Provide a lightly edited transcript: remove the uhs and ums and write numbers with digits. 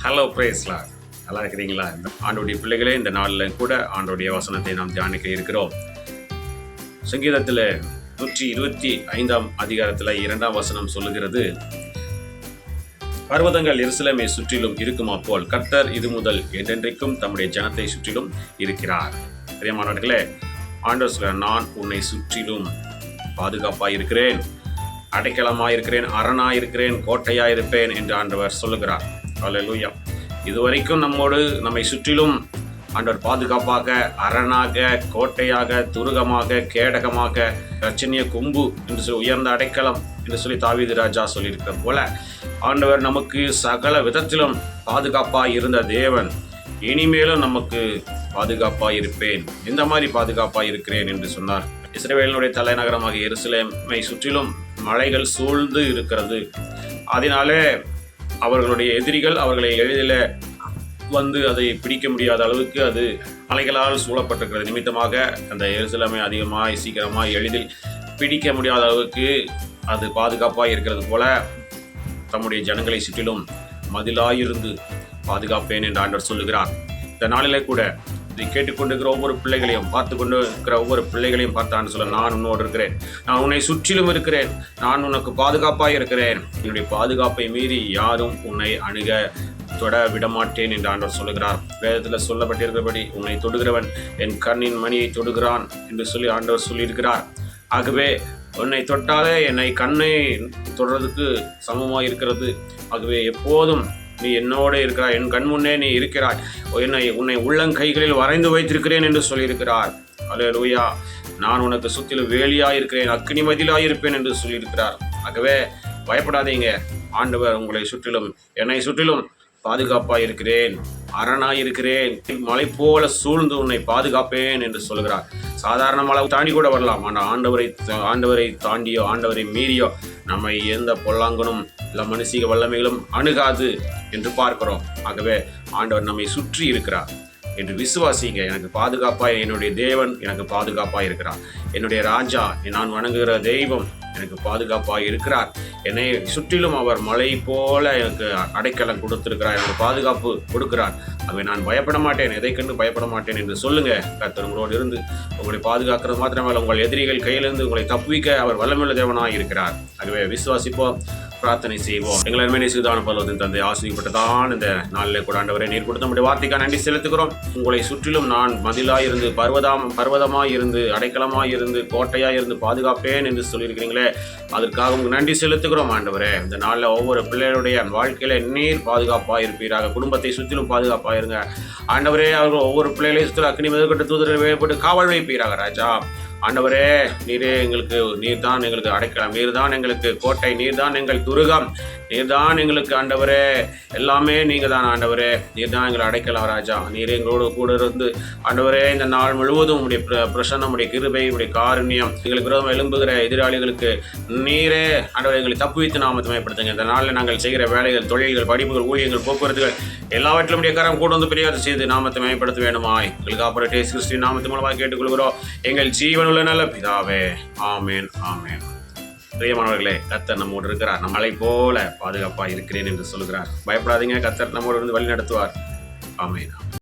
Hello பிரேஸ்லாம், நல்லா இருக்கிறீங்களா? இந்த ஆண்டோடைய பிள்ளைகளே, இந்த நாளில் கூட ஆண்டோடைய வசனத்தை நாம் தியானிக்க இருக்கிறோம். சங்கீதத்தில் 125 அதிகாரத்தில் 2 வசனம் சொல்லுகிறது, பர்வதங்கள் எருசலேமை சுற்றிலும் இருக்குமா போல் கர்த்தர் இது முதல் என்றென்றைக்கும் தம்முடைய ஜனத்தை சுற்றிலும் இருக்கிறார். பிரியமானவர்களே, ஆண்டவர் சொல்கிறார், நான் உன்னை சுற்றிலும் பாதுகாப்பாக இருக்கிறேன், அடைக்கலமாக இருக்கிறேன், அரணாக இருக்கிறேன், கோட்டையாக இருப்பேன் என்று ஆண்டவர் சொல்லுகிறார். அல்லேலூயா. இதுவரைக்கும் நம்மை சுற்றிலும் ஆண்டவர் பாதுகாப்பாக, அரணாக, கோட்டையாக, துருகமாக, கேடகமாக, இரட்சணிய கொம்பு என்று சொல்லி உயர்ந்த அடைக்கலம் என்று சொல்லி தாவீது ராஜா சொல்லியிருக்கிற போல ஆண்டவர் நமக்கு சகல விதத்திலும் பாதுகாப்பாக இருந்த தேவன் இனிமேலும் நமக்கு பாதுகாப்பாக இருப்பேன், இந்த மாதிரி பாதுகாப்பாக இருக்கிறேன் என்று சொன்னார். இஸ்ரவேலினுடைய தலைநகரமாக எருசலேமை சுற்றிலும் மலைகள் சூழ்ந்து இருக்கிறது. அதனாலே அவர்களுடைய எதிரிகள் அவர்களை எளிதில் வந்து அதை பிடிக்க முடியாத அளவுக்கு அது மலைகளால் சூழப்பட்டிருக்கிறது நிமித்தமாக அந்த எருசலேமை அதிகமாக சீக்கிரமாக எளிதில் பிடிக்க முடியாத அளவுக்கு அது பாதுகாப்பாக இருக்கிறது போல தம்முடைய ஜனங்களை சுற்றிலும் மதிலாயிருந்து பாதுகாப்பேன் என்று ஆண்டவர் சொல்லுகிறார். இந்த நாளிலே கூட இதை கேட்டுக்கொண்டிருக்கிற ஒவ்வொரு பிள்ளைகளையும், பார்த்து கொண்டு இருக்கிற ஒவ்வொரு பிள்ளைகளையும் பார்த்தான்னு சொல்ல, நான் உன்னோடு இருக்கிறேன், நான் உன்னை சுற்றிலும் இருக்கிறேன், நான் உனக்கு பாதுகாப்பாக இருக்கிறேன், என்னுடைய பாதுகாப்பை மீறி யாரும் உன்னை அணுக தொட விடமாட்டேன் என்று ஆண்டவர் சொல்லுகிறார். வேதத்தில் சொல்லப்பட்டிருக்கிறபடி உன்னை தொடுகிறவன் என் கண்ணின் மணியை தொடுகிறான் என்று சொல்லி ஆண்டவர் சொல்லியிருக்கிறார். ஆகவே உன்னை தொட்டாலே என்னை கண்ணை தொடுறதுக்கு சமமாக இருக்கிறது. ஆகவே எப்போதும் நீ என்னோடு இருக்கிறாய், என் கண் முன்னே நீ இருக்கிறாய், உன்னை உள்ளங்கைகளில் வரைந்து வைத்திருக்கிறேன் என்று சொல்லியிருக்கிறார். அல்லேலூயா. நான் உனக்கு சுற்றிலும் வேலியாக இருக்கிறேன், அக்கினி மதிலாக இருப்பேன் என்று சொல்லியிருக்கிறார். ஆகவே பயப்படாதீங்க, ஆண்டவர் உங்களை சுற்றிலும் என்னை சுற்றிலும் பாதுகாப்பாக இருக்கிறேன், அரணாக இருக்கிறேன், மலை போல சூழ்ந்து உன்னை பாதுகாப்பேன் என்று சொல்கிறார். சாதாரண மலை தாண்டி கூட வரலாம், ஆனால் ஆண்டவரை தாண்டியோ ஆண்டவரை மீறியோ நம்மை எந்த பொல்லாங்கனும் இல்லை மனுஷிக வல்லமைகளும் அணுகாது என்று பார்க்கிறோம். ஆகவே ஆண்டவர் நம்மை சுற்றி இருக்கிறார் என்று விசுவாசிங்க. எனக்கு பாதுகாப்பாக என்னுடைய தேவன் எனக்கு பாதுகாப்பாக இருக்கிறார், என்னுடைய ராஜா, நான் வணங்குகிற தெய்வம் எனக்கு பாதுகாப்பாக இருக்கிறார், என்னை சுற்றிலும் அவர் மலை போல எனக்கு அடைக்கலம் கொடுத்திருக்கிறார், எனக்கு பாதுகாப்பு கொடுக்கிறார். ஆகவே நான் பயப்பட மாட்டேன், எதை கண்டு பயப்பட மாட்டேன் என்று சொல்லுங்க. கர்த்தர் உங்களோடு இருந்து உங்களை பாதுகாக்கிறது மாத்திரமல்ல, உங்கள் எதிரிகள் கையிலிருந்து உங்களை தப்புவிக்க அவர் வல்லமையுள்ள தேவனாக இருக்கிறார். ஆகவே விசுவாசிப்போம், பிரார்த்தனை செய்வோம். எங்கள் அருமையான சுதான பரலோகத்தின் தந்தை, ஆசீர்வதிக்கப்பட்டதான் இந்த நாளில் கூட ஆண்டவரே, நீர் கொடுத்த நம்முடைய வார்த்தைக்காக நன்றி செலுத்துகிறோம். உங்களை சுற்றிலும் நான் மதிலாக இருந்து, பர்வதமாக இருந்து, அடைக்கலமாக இருந்து, கோட்டையாக இருந்து பாதுகாப்பேன் என்று சொல்லியிருக்கிறீங்களே, அதற்காக உங்களுக்கு நன்றி செலுத்துகிறோம் ஆண்டவரே. இந்த நாளில் ஒவ்வொரு பிள்ளைகளுடைய வாழ்க்கையில நீர் பாதுகாப்பாக இருப்பீராக, குடும்பத்தை சுற்றிலும் பாதுகாப்பாக இருங்க ஆண்டவரே. அவர்கள் ஒவ்வொரு பிள்ளைகளையும் சுற்றிலும் அக்னி முதற்கொண்டு தூதர்கள் வேலைப்பட்டு காவல் வைப்பீராக ராஜா. ஆண்டவரே, நீர் தான் எங்களுக்கு அடைக்கலம், நீர் தான் எங்களுக்கு கோட்டை, நீர் தான் எங்கள் துருகம், நீர் தான் எங்களுக்கு ஆண்டவரே எல்லாமே நீங்கள் தான் ஆண்டவரே, நீர் தான் எங்களை அடைக்கலாம் ராஜா. நீர் எங்களோடு கூட இருந்து ஆண்டவரே இந்த நாள் முழுவதும் உடைய பிரசன்னம், உடைய கிருபை, உடைய காருண்யம், எங்களுக்கு விரோதம் எழும்புகிற எதிராளிகளுக்கு நீரே ஆண்டவரை எங்களை தப்புவித்து நாமத்தை மேம்படுத்துங்க. இந்த நாளில் நாங்கள் செய்கிற வேலைகள், தொழில்கள், படிப்புகள், ஊழியங்கள், போக்குவரத்துகள் எல்லாவற்றிலும் உடைய கரம் கூட வந்து பெரியாத செய்து நாமத்தை மேம்படுத்த வேண்டுமாய் எங்களுக்கு ஆப்பரேட் இயேசு கிறிஸ்துவின் நாமத்தின் மூலமாக கேட்டுக்கொள்கிறோம் எங்கள் ஜீவன் உள்ள நல்ல பிதாவே. ஆமேன், ஆமேன். பிரியமானவர்களே, கர்த்தர் நம்மோடு இருக்கிறார், நம்மளை போல பாதுகாப்பாக இருக்கிறேன் என்று சொல்கிறார். பயப்படாதீங்க, கர்த்தர் நம்மோடு இருந்து வழி நடத்துவார். ஆமேன்.